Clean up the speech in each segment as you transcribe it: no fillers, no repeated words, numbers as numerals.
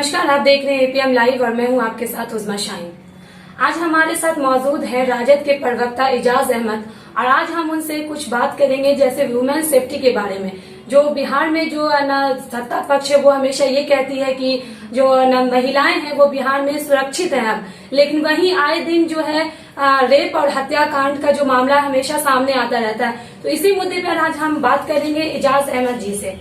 नमस्कार, आप देख रहे हैं एपीएम लाइव और मैं हूं आपके साथ उज़मा शाहीन। आज हमारे साथ मौजूद है राजद के प्रवक्ता एजाज अहमद और आज हम उनसे कुछ बात करेंगे जैसे वुमेन सेफ्टी के बारे में। जो बिहार में जो सत्ता पक्ष है वो हमेशा ये कहती है कि जो महिलाएं हैं वो बिहार में सुरक्षित हैं अब, लेकिन वहीं आए दिन जो है रेप और हत्याकांड का जो मामला हमेशा सामने आता रहता है। तो इसी मुद्दे पर आज हम बात करेंगे एजाज अहमद जी से।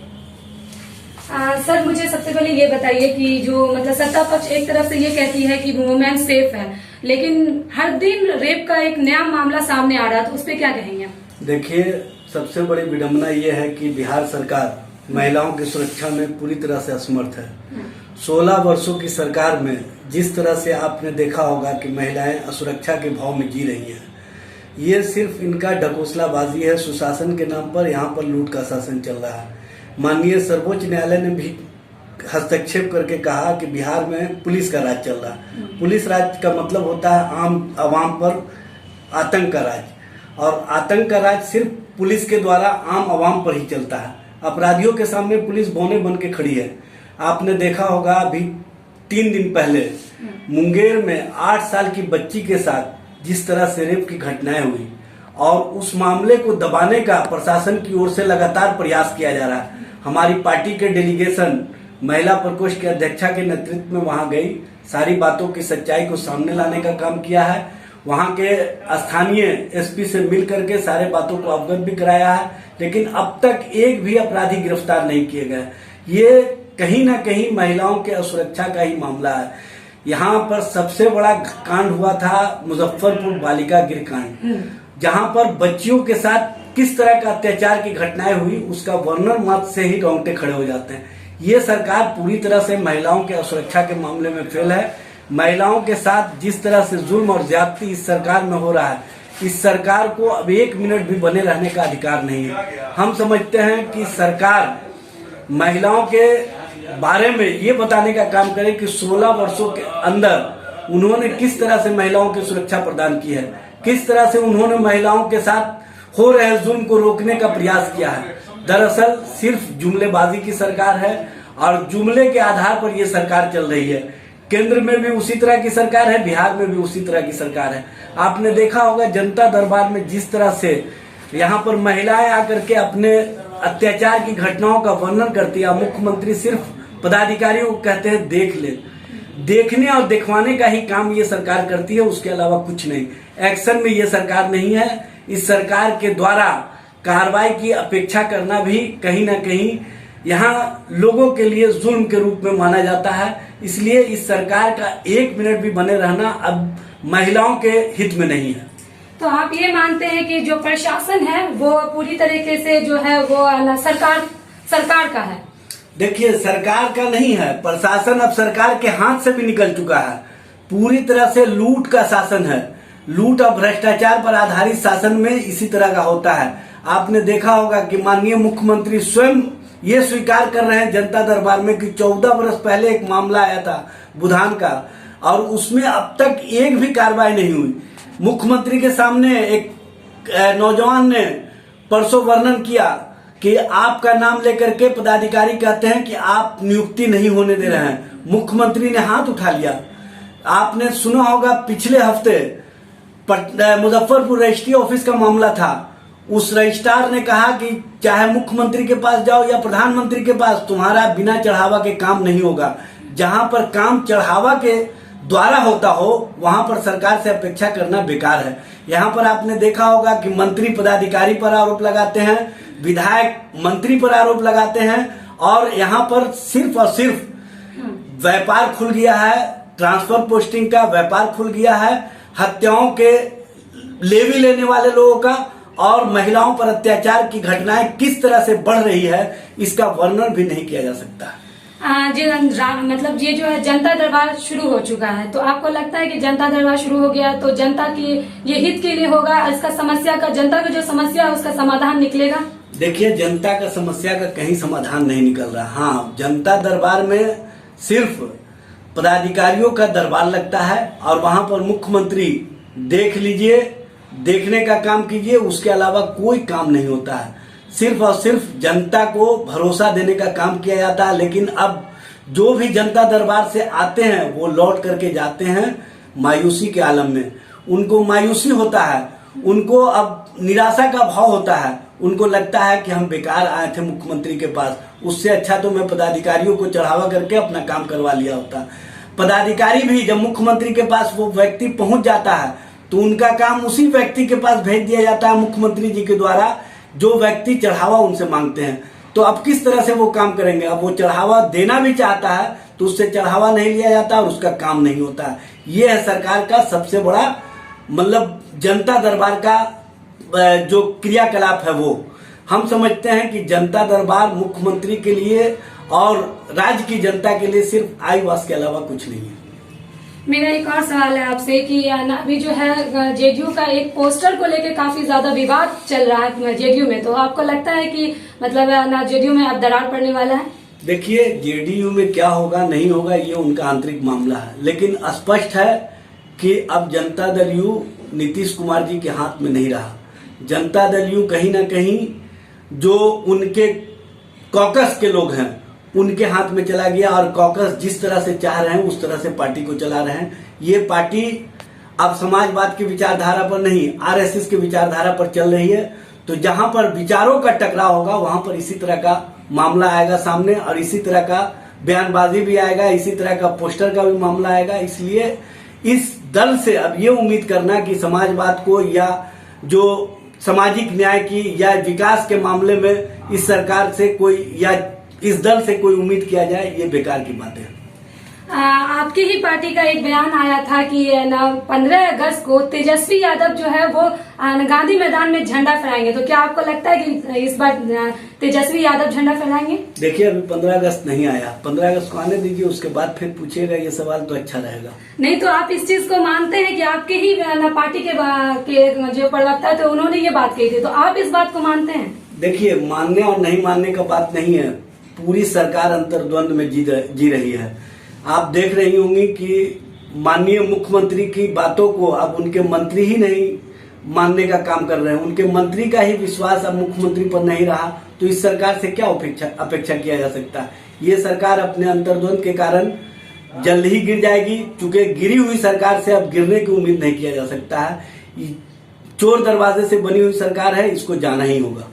सर, मुझे सबसे पहले ये बताइए कि जो मतलब सत्ता पक्ष एक तरफ से ये कहती है कि वुमेन सेफ है, लेकिन हर दिन रेप का एक नया मामला सामने आ रहा है, तो उस पर क्या कहेंगे? देखिए, सबसे बड़ी विडंबना ये है कि बिहार सरकार महिलाओं की सुरक्षा में पूरी तरह से असमर्थ है। 16 वर्षों की सरकार में जिस तरह से आपने देखा होगा कि महिलाएं असुरक्षा के भाव में जी रही हैं, ये सिर्फ इनका ढकोसलाबाजी है। सुशासन के नाम पर यहाँ पर लूट का शासन चल रहा है। माननीय सर्वोच्च न्यायालय ने भी हस्तक्षेप करके कहा कि बिहार में पुलिस का राज चल रहा है। पुलिस राज का मतलब होता है आम आवाम पर आतंक का राज, और आतंक का राज सिर्फ पुलिस के द्वारा आम आवाम पर ही चलता है। अपराधियों के सामने पुलिस बौने बन के खड़ी है। आपने देखा होगा अभी 3 दिन पहले मुंगेर में 8 साल की बच्ची के साथ जिस तरह से रेप की घटनाएं हुई, और उस मामले को दबाने का प्रशासन की ओर से लगातार प्रयास किया जा रहा है। हमारी पार्टी के डेलीगेशन महिला प्रकोष्ठ के अध्यक्षा के नेतृत्व में वहां गई, सारी बातों की सच्चाई को सामने लाने का काम किया है। वहां के स्थानीय एसपी से मिल करके सारे बातों को अवगत भी कराया है, लेकिन अब तक एक भी अपराधी गिरफ्तार नहीं किए गए। ये कहीं ना कहीं महिलाओं के असुरक्षा का ही मामला है। यहाँ पर सबसे बड़ा कांड हुआ था मुजफ्फरपुर बालिका गृह कांड, जहां पर बच्चियों के साथ किस तरह का अत्याचार की घटनाएं हुई, उसका वर्णन मात्र से ही रोंगटे खड़े हो जाते हैं। ये सरकार पूरी तरह से महिलाओं के असुरक्षा के मामले में फेल है। महिलाओं के साथ जिस तरह से जुल्म और ज्यादती इस सरकार में हो रहा है, इस सरकार को अब 1 मिनट भी बने रहने का अधिकार नहीं है। हम समझते हैं कि सरकार महिलाओं के बारे में ये बताने का काम करे कि 16 वर्षों के अंदर उन्होंने किस तरह से महिलाओं की सुरक्षा प्रदान की है, किस तरह से उन्होंने महिलाओं के साथ हो रहे जुल्म को रोकने का प्रयास किया है। दरअसल सिर्फ जुमलेबाजी की सरकार है और जुमले के आधार पर यह सरकार चल रही है। केंद्र में भी उसी तरह की सरकार है, बिहार में भी उसी तरह की सरकार है। आपने देखा होगा जनता दरबार में जिस तरह से यहाँ पर महिलाएं आकर के अपने अत्याचार की घटनाओं का वर्णन करती है। मुख्यमंत्री सिर्फ पदाधिकारियों को कहते हैं देख ले, देखने और दिखवाने का ही काम ये सरकार करती है, उसके अलावा कुछ नहीं। एक्शन में ये सरकार नहीं है। इस सरकार के द्वारा कार्रवाई की अपेक्षा करना भी कहीं ना कहीं यहाँ लोगों के लिए जुल्म के रूप में माना जाता है। इसलिए इस सरकार का 1 मिनट भी बने रहना अब महिलाओं के हित में नहीं है। तो आप ये मानते हैं कि जो प्रशासन है वो पूरी तरीके से जो है वो सरकार का है? देखिए, सरकार का नहीं है, प्रशासन अब सरकार के हाथ से भी निकल चुका है। पूरी तरह से लूट का शासन है। लूट और भ्रष्टाचार पर आधारित शासन में इसी तरह का होता है। आपने देखा होगा कि माननीय मुख्यमंत्री स्वयं ये स्वीकार कर रहे हैं जनता दरबार में कि 14 वर्ष पहले एक मामला आया था बुधान का, और उसमें अब तक एक भी कार्रवाई नहीं हुई। मुख्यमंत्री के सामने एक नौजवान ने परसों वर्णन किया कि आपका नाम लेकर के पदाधिकारी कहते हैं कि आप नियुक्ति नहीं होने दे रहे हैं। मुख्यमंत्री ने हाथ उठा लिया। आपने सुना होगा पिछले हफ्ते मुजफ्फरपुर रजिस्ट्री ऑफिस का मामला था। उस रजिस्ट्रार ने कहा कि चाहे मुख्यमंत्री के पास जाओ या प्रधानमंत्री के पास, तुम्हारा बिना चढ़ावा के काम नहीं होगा। जहां पर काम चढ़ावा के द्वारा होता हो वहां पर सरकार से अपेक्षा करना बेकार है। यहाँ पर आपने देखा होगा कि मंत्री पदाधिकारी पर आरोप लगाते हैं, विधायक मंत्री पर आरोप लगाते हैं, और यहाँ पर सिर्फ और सिर्फ व्यापार खुल गया है। ट्रांसफर पोस्टिंग का व्यापार खुल गया है। हत्याओं के लेवी लेने वाले लोगों का और महिलाओं पर अत्याचार की घटनाएं किस तरह से बढ़ रही है, इसका वर्णन भी नहीं किया जा सकता। मतलब ये जो है जनता दरबार शुरू हो चुका है, तो आपको लगता है कि जनता दरबार शुरू हो गया तो जनता की ये हित के लिए होगा? इसका समस्या का, जनता का जो समस्या है उसका समाधान निकलेगा? देखिए, जनता का समस्या का कहीं समाधान नहीं निकल रहा। हाँ, जनता दरबार में सिर्फ पदाधिकारियों का दरबार लगता है और वहां पर मुख्यमंत्री देख लीजिए, देखने का काम कीजिए, उसके अलावा कोई काम नहीं होता है। सिर्फ और सिर्फ जनता को भरोसा देने का काम किया जाता है। लेकिन अब जो भी जनता दरबार से आते हैं वो लौट करके जाते हैं मायूसी के आलम में। उनको मायूसी होता है, उनको अब निराशा का भाव होता है। उनको लगता है कि हम बेकार आए थे मुख्यमंत्री के पास, उससे अच्छा तो मैं पदाधिकारियों को चढ़ावा करके अपना काम करवा लिया होता। पदाधिकारी भी जब मुख्यमंत्री के पास वो व्यक्ति पहुंच जाता है तो उनका काम उसी व्यक्ति के पास भेज दिया जाता है मुख्यमंत्री जी के द्वारा, जो व्यक्ति चढ़ावा उनसे मांगते हैं। तो अब किस तरह से वो काम करेंगे? अब वो चढ़ावा देना भी चाहता है तो उससे चढ़ावा नहीं लिया जाता और उसका काम नहीं होता है। ये है सरकार का सबसे बड़ा मतलब जनता दरबार का जो क्रियाकलाप है। वो हम समझते हैं कि जनता दरबार मुख्यमंत्री के लिए और राज्य की जनता के लिए सिर्फ आईवास के अलावा कुछ नहीं है। मेरा एक और सवाल है आपसे कि अभी जो है जेडीयू का एक पोस्टर को लेकर काफी ज्यादा विवाद चल रहा है जेडीयू में, तो आपको लगता है कि मतलब जेडीयू में अब दरार पड़ने वाला है? देखिए, जेडीयू में क्या होगा नहीं होगा ये उनका आंतरिक मामला है, लेकिन स्पष्ट है कि अब जनता दल यू नीतीश कुमार जी के हाथ में नहीं रहा। जनता दल यू कहीं ना कहीं जो उनके कॉकस के लोग हैं उनके हाथ में चला गया, और कॉकस जिस तरह से चाह रहे हैं उस तरह से पार्टी को चला रहे हैं। ये पार्टी अब समाजवाद की विचारधारा पर नहीं, आरएसएस की विचारधारा पर चल रही है। तो जहां पर विचारों का टकराव होगा वहां पर इसी तरह का मामला आएगा सामने, और इसी तरह का बयानबाजी भी आएगा, इसी तरह का पोस्टर का भी मामला आएगा। इसलिए इस दल से अब ये उम्मीद करना कि समाजवाद को या जो सामाजिक न्याय की या विकास के मामले में इस सरकार से कोई या इस दल से कोई उम्मीद किया जाए, ये बेकार की बात है। आपकी ही पार्टी का एक बयान आया था कि 15 अगस्त को तेजस्वी यादव जो है वो गांधी मैदान में झंडा फहराएंगे, तो क्या आपको लगता है कि इस बार तेजस्वी यादव झंडा फहराएंगे? देखिए, अभी 15 अगस्त नहीं आया, 15 अगस्त को आने दीजिए, उसके बाद फिर पूछिएगा ये सवाल तो अच्छा रहेगा। नहीं तो आप इस चीज को मानते हैं कि आपके ही पार्टी के जो प्रवक्ता थे उन्होंने ये बात कही थी, तो आप इस बात को मानते हैं? देखिए, मानने और नहीं मानने का बात नहीं है, पूरी सरकार अंतर्द्वंद में जी रही है। आप देख रही होंगी कि माननीय मुख्यमंत्री की बातों को अब उनके मंत्री ही नहीं मानने का काम कर रहे हैं। उनके मंत्री का ही विश्वास अब मुख्यमंत्री पर नहीं रहा, तो इस सरकार से क्या अपेक्षा किया जा सकता है? ये सरकार अपने अंतर्द्वंद के कारण जल्द ही गिर जाएगी, क्योंकि गिरी हुई सरकार से अब गिरने की उम्मीद नहीं किया जा सकता है। चोर दरवाजे से बनी हुई सरकार है, इसको जाना ही होगा।